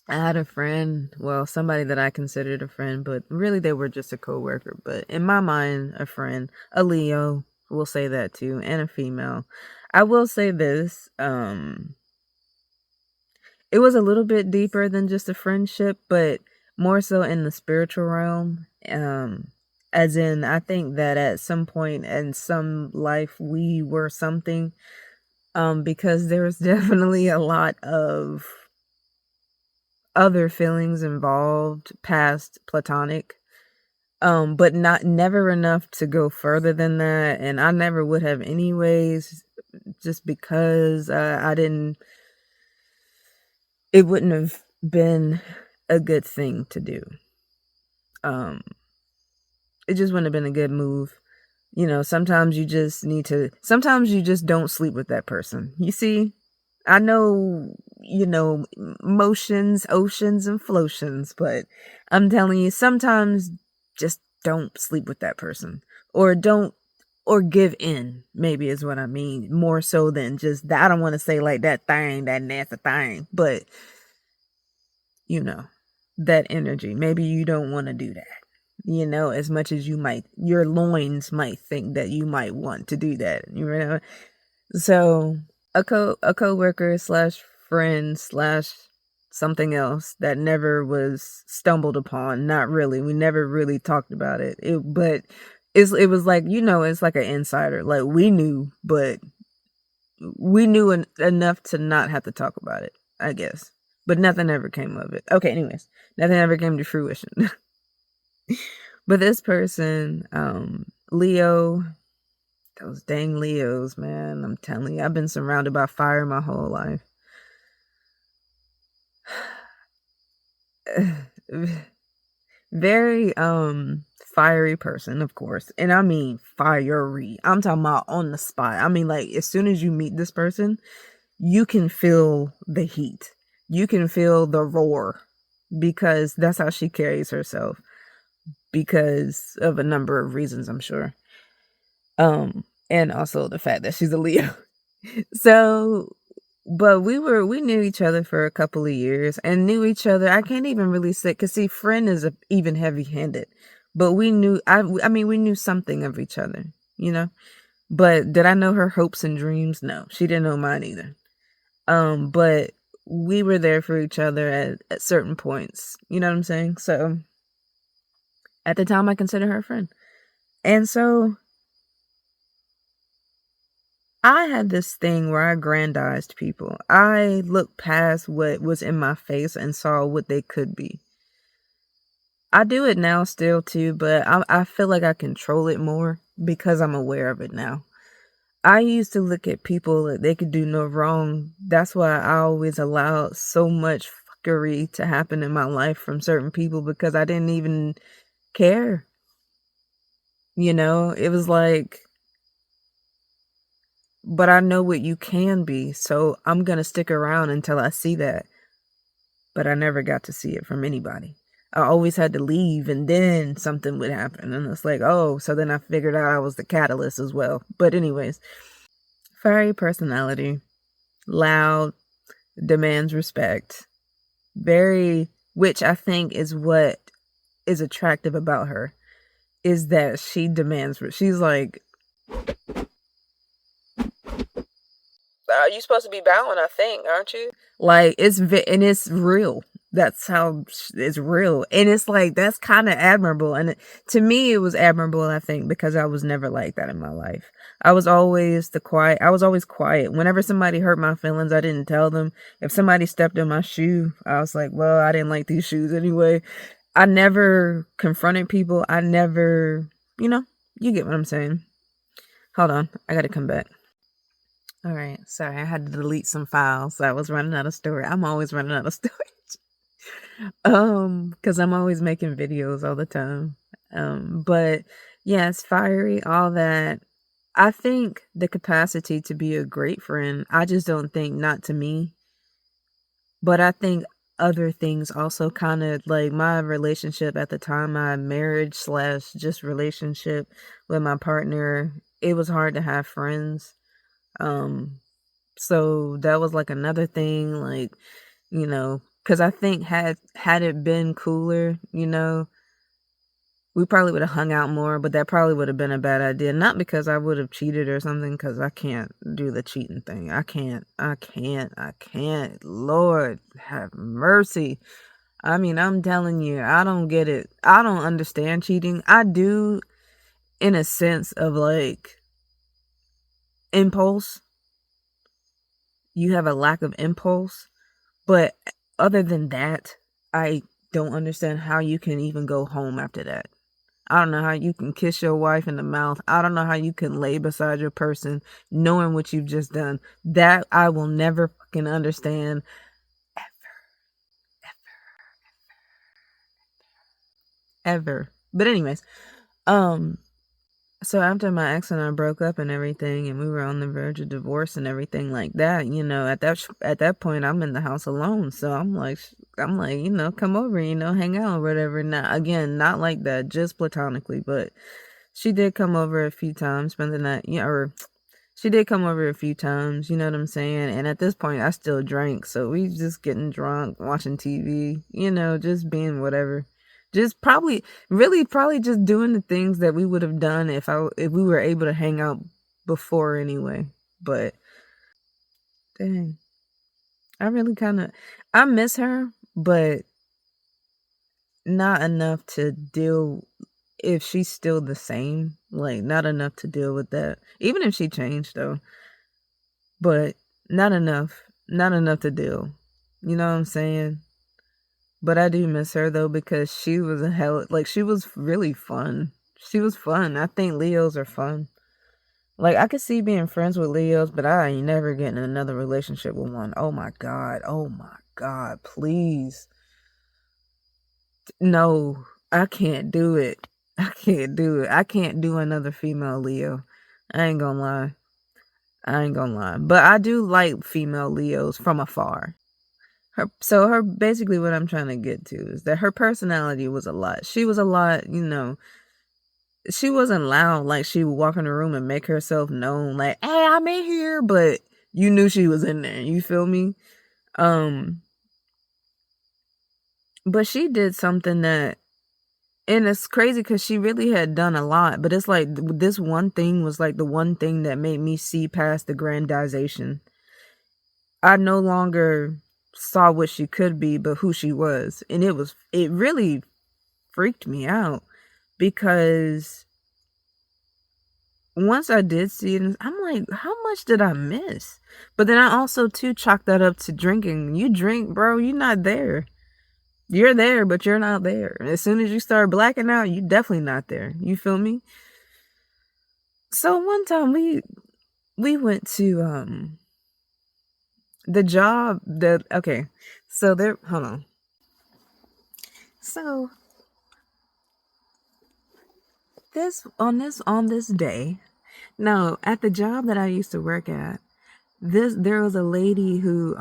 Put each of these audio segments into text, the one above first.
I had a friend, well, somebody that I considered a friend, but really they were just a coworker. But in my mind, a friend, a Leo, we'll say that too, and a female. I will say this, it was a little bit deeper than just a friendship, but more so in the spiritual realm. As in, I think that at some point in some life we were something. Because there was definitely a lot of other feelings involved past platonic. But not never enough to go further than that, and I never would have anyways, just because I didn't. It wouldn't have been a good thing to do. Um, it just wouldn't have been a good move. You know, sometimes you just need to. Sometimes you just don't sleep with that person. You see, I know, motions, oceans, and flotions, but I'm telling you, sometimes just don't sleep with that person. Or don't, or give in, maybe is what I mean. More so than just that. I don't want to say like that thing, that nasty thing, but, you know, that energy. Maybe you don't want to do that. As much as your loins might think that you might want to do that. So a coworker slash friend slash something else that never was stumbled upon. Not really. We never really talked about it. It was like, it's like an insider. Like we knew, but we knew enough to not have to talk about it, I guess. But nothing ever came of it. Okay, anyways, nothing ever came to fruition. But this person, Leo, those dang Leos, man. I'm telling you, I've been surrounded by fire my whole life. Very fiery person, of course. And I mean fiery. I'm talking about on the spot. I mean, like, as soon as you meet this person, you can feel the heat. You can feel the roar because that's how she carries herself because of a number of reasons, I'm sure. And also the fact that she's a Leo. So, but we knew each other for a couple of years and knew each other. I can't even really say, cause see, friend is even heavy handed, but we knew, I mean, we knew something of each other, you know, but did I know her hopes and dreams? No, she didn't know mine either. But we were there for each other at certain points, you know what I'm saying? So at the time I consider her a friend. And so I had this thing where I grandized people. I looked past what was in my face and saw what they could be. I do it now still too, but I feel like I control it more because I'm aware of it now. I used to look at people that they could do no wrong. That's why I always allowed so much fuckery to happen in my life from certain people because I didn't even care. It was like, but I know what you can be, so I'm gonna stick around until I see that. But I never got to see it from anybody. I always had to leave and then something would happen. And it's like, oh, so then I figured out I was the catalyst as well. But, anyways, fiery personality, loud, demands respect, very, which I think is what is attractive about her, is that she demands, she's like, you supposed to be bowing, I think, aren't you? Like and it's real. That's how it's real, and it's like that's kind of admirable. And to me, it was admirable. I think because I was never like that in my life. I was always the quiet. I was always quiet. Whenever somebody hurt my feelings, I didn't tell them. If somebody stepped in my shoe, I was like, "Well, I didn't like these shoes anyway." I never confronted people. I never, you get what I'm saying. Hold on, I gotta come back. All right. Sorry, I had to delete some files. I was running out of storage. I'm always running out of storage. Because I'm always making videos all the time. But yeah, it's fiery, all that. I think the capacity to be a great friend, I just don't think not to me, but I think other things also kind of like my relationship at the time, my marriage slash just relationship with my partner, it was hard to have friends. Um, so that was like another thing, like, you know, Because I think had it been cooler, we probably would have hung out more, but that probably would have been a bad idea. Not because I would have cheated or something, because I can't do the cheating thing. I can't. Lord, have mercy. I mean, I'm telling you, I don't get it. I don't understand cheating. I do in a sense of like impulse. You have a lack of impulse. But other than that, I don't understand how you can even go home after that. I don't know how you can kiss your wife in the mouth. I don't know how you can lay beside your person knowing what you've just done. That I will never fucking understand ever. But anyways, um so after my ex and I broke up and everything and we were on the verge of divorce and everything like that, at that point I'm in the house alone. So I'm like, come over, hang out or whatever. Now again, not like that, just platonically, but she did come over a few times, spend the night, or she did come over a few times, you know what I'm saying? And at this point I still drank, so we just getting drunk, watching TV, just being whatever. Just probably really probably just doing the things that we would have done if we were able to hang out before anyway. But dang, I really kind of I miss her, but not enough to deal if she's still the same, like not enough to deal with that. Even if she changed though, but not enough to deal. You know what I'm saying? But I do miss her though because she was a hell like she was really fun. She was fun. I think Leos are fun. Like I could see being friends with Leos, but I ain't never getting in another relationship with one. Oh my god. Oh my god. Please. No, I can't do it. I can't do it. I can't do another female Leo. I ain't gonna lie. I ain't gonna lie. But I do like female Leos from afar. Her basically what I'm trying to get to is that her personality was a lot. She was a lot, she wasn't loud, like she would walk in the room and make herself known, like, hey, I'm in here, but you knew she was in there. You feel me? But she did something that, and it's crazy because she really had done a lot, but it's like this one thing was like the one thing that made me see past the grandization. I no longer saw what she could be, but who she was. And it really freaked me out because once I did see it, I'm like, how much did I miss? But then I also too chalked that up to drinking. You drink, bro, you're not there. You're there, but you're not there. As soon as you start blacking out, you definitely not there. You feel me? So one time we went to the job that okay. So there hold on. So this day, no, at the job that I used to work at, there was a lady who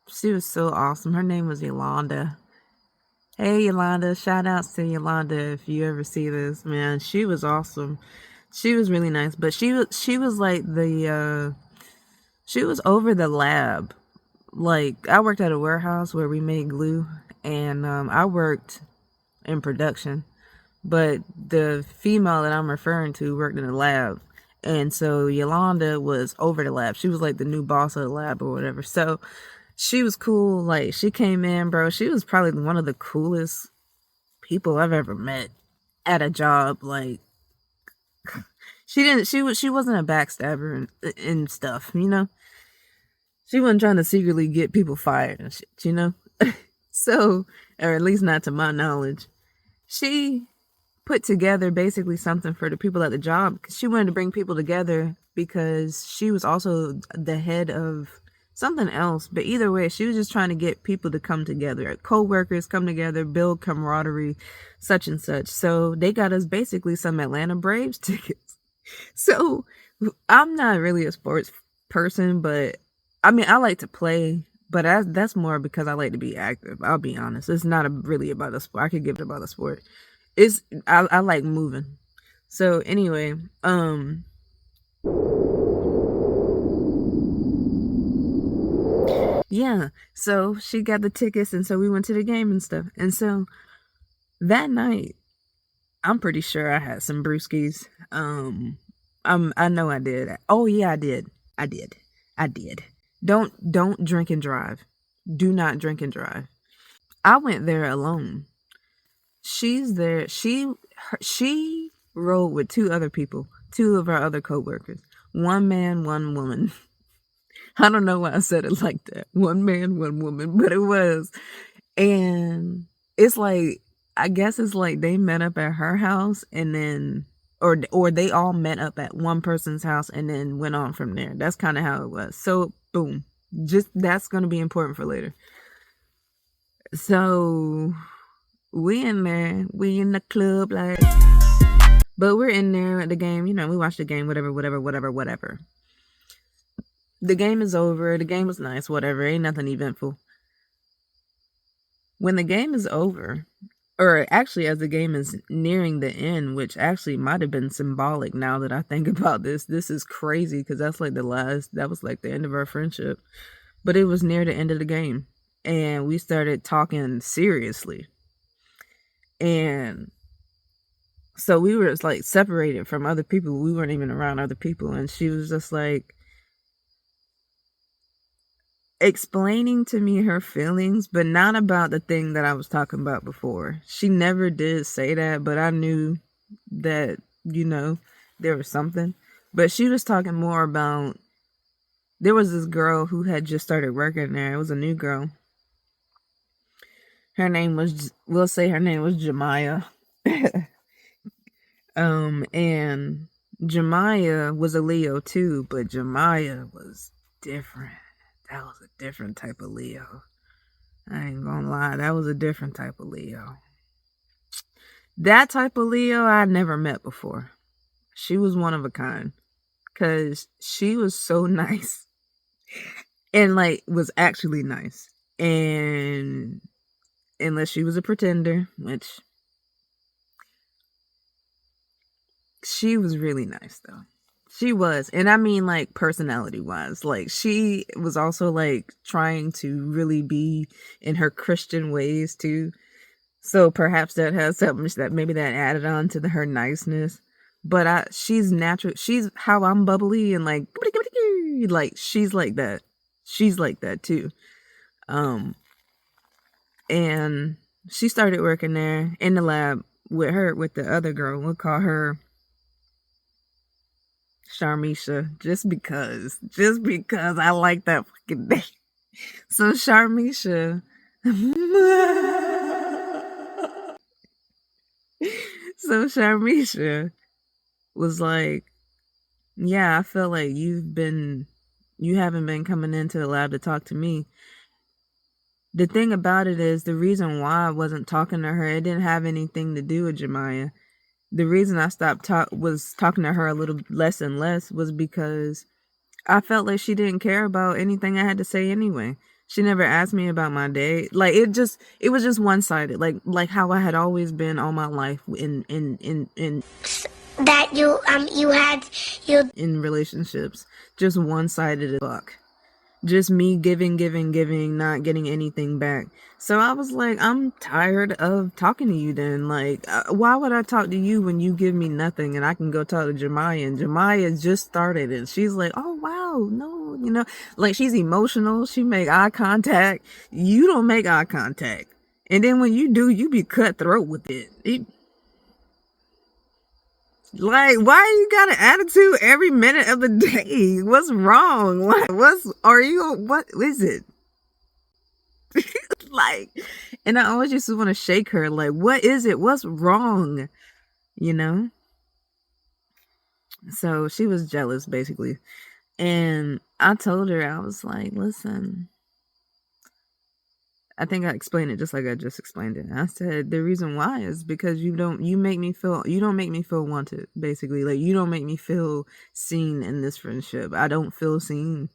she was so awesome. Her name was Yolanda. Hey Yolanda, shout outs to Yolanda if you ever see this, man. She was awesome. She was really nice, but she was like she was over the lab. Like I worked at a warehouse where we made glue, and I worked in production. But the female that I'm referring to worked in the lab. And so Yolanda was over the lab. She was like the new boss of the lab or whatever. So she was cool. Like she came in, bro. She was probably one of the coolest people I've ever met at a job. Like she wasn't a backstabber and stuff, She wasn't trying to secretly get people fired and shit. So, or at least not to my knowledge. She put together basically something for the people at the job because she wanted to bring people together because she was also the head of something else. But either way, she was just trying to get people to come together, co-workers come together, build camaraderie, such and such. So they got us basically some Atlanta Braves tickets. So I'm not really a sports person, but I mean, I like to play, but that's more because I like to be active. I'll be honest. It's not really about a sport. I could give it about a sport. I like moving. So anyway, Yeah. So she got the tickets, and so we went to the game and stuff. And so that night, I'm pretty sure I had some brewskis. I know I did. Oh yeah, I did. I did. I did. Don't drink and drive. Do not drink and drive. I went there alone. She's there. She rode with two other people, two of our other coworkers. One man, one woman. I don't know why I said it like that. One man, one woman, but it was. And it's like, I guess it's like they met up at her house and then or they all met up at one person's house and then went on from there. That's kind of how it was. So boom. Just that's going to be important for later. So we in there, we in the club like, but we're in there at the game, we watch the game, whatever. The game is over, the game was nice, whatever, ain't nothing eventful. When the game is over, or actually as the game is nearing the end, which actually might have been symbolic now that I think about this is crazy because that was like the end of our friendship, but it was near the end of the game and we started talking seriously. And so we were like separated from other people. We weren't even around other people. And she was just like explaining to me her feelings, but not about the thing that I was talking about before. She never did say that, but I knew that, there was something. But she was talking more about, there was this girl who had just started working there. It was a new girl. We'll say her name was Jemiah. And Jemiah was a Leo too, but Jemiah was different. That was a different type of Leo. I ain't gonna lie, that was a different type of Leo. That type of Leo I never met before. She was one of a kind. Cause she was so nice. And like was actually nice. And unless she was a pretender, which she was really nice though. She was. And I mean like personality wise. Like she was also like trying to really be in her Christian ways too. So perhaps that has something that maybe that added on to her niceness. But she's natural. She's how I'm bubbly and like she's like that. She's like that too. And she started working there in the lab with the other girl. We'll call her Sharmisha, just because I like that fucking name. So Sharmisha, was like, yeah, I feel like you haven't been coming into the lab to talk to me. The thing about it is, the reason why I wasn't talking to her, it didn't have anything to do with Jemiah. The reason I stopped talking to her a little less and less was because I felt like she didn't care about anything I had to say anyway. She never asked me about my day. Like it was just one-sided, like how I had always been all my life in that you in relationships, just one-sided as fuck. Just me giving, not getting anything back. So I was like, I'm tired of talking to you then. Like, why would I talk to you when you give me nothing and I can go talk to Jemiah? And Jemiah just started and she's like, oh, wow, no, like she's emotional. She make eye contact. You don't make eye contact. And then when you do, you be cutthroat with it. Like, why you got an attitude every minute of the day? What's wrong? Like, what is it? Like, and I always used to want to shake her. Like, what is it? What's wrong? So she was jealous, basically. And I told her, I was like, listen, I think I explained it just like I just explained it. I said the reason why is because you don't make me feel wanted, basically. Like you don't make me feel seen in this friendship. I don't feel seen.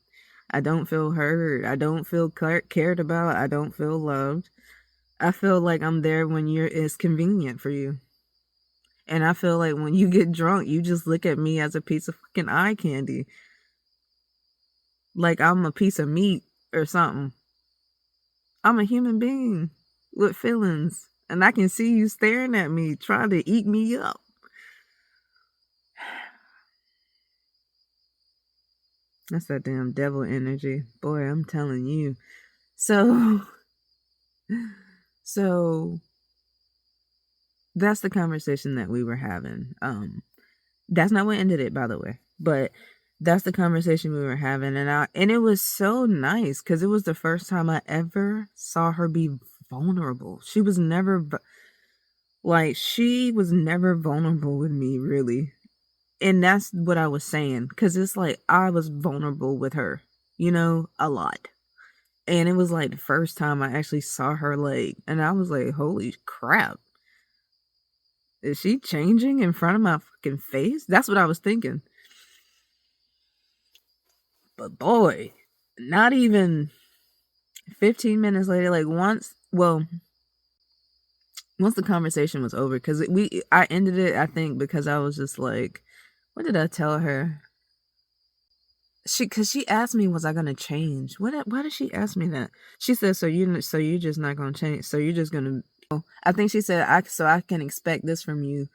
I don't feel heard. I don't feel cared about. I don't feel loved. I feel like I'm there when it's convenient for you. And I feel like when you get drunk, you just look at me as a piece of fucking eye candy. Like I'm a piece of meat or something. I'm a human being with feelings, and I can see you staring at me, trying to eat me up. That's that damn devil energy. Boy, I'm telling you. So, so that's the conversation that we were having. That's not what ended it, by the way, but that's the conversation we were having, and it was so nice because it was the first time I ever saw her be vulnerable. She was never vulnerable with me, really. And that's what I was saying, because it's like I was vulnerable with her, a lot. And it was like the first time I actually saw her, like, and I was like, holy crap. Is she changing in front of my fucking face? That's what I was thinking. But boy, not even 15 minutes later, like once the conversation was over, because I ended it, I think, because I was just like, what did I tell her? Because she asked me, was I gonna change? Why did she ask me that? She said, so you're just not gonna change. So you're just gonna. I think she said, I can expect this from you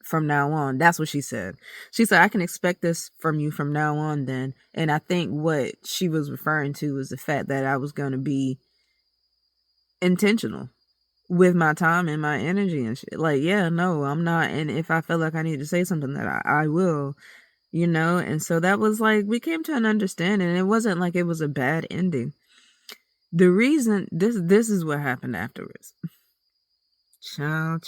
from now on. That's what she said. She said, I can expect this from you from now on then. And I think what she was referring to was the fact that I was gonna be intentional with my time and my energy and shit. Like, yeah, no, I'm not. And if I feel like I need to say something, that I will. And so that was like, we came to an understanding, and it wasn't like it was a bad ending. The reason, this is what happened afterwards. Ciao.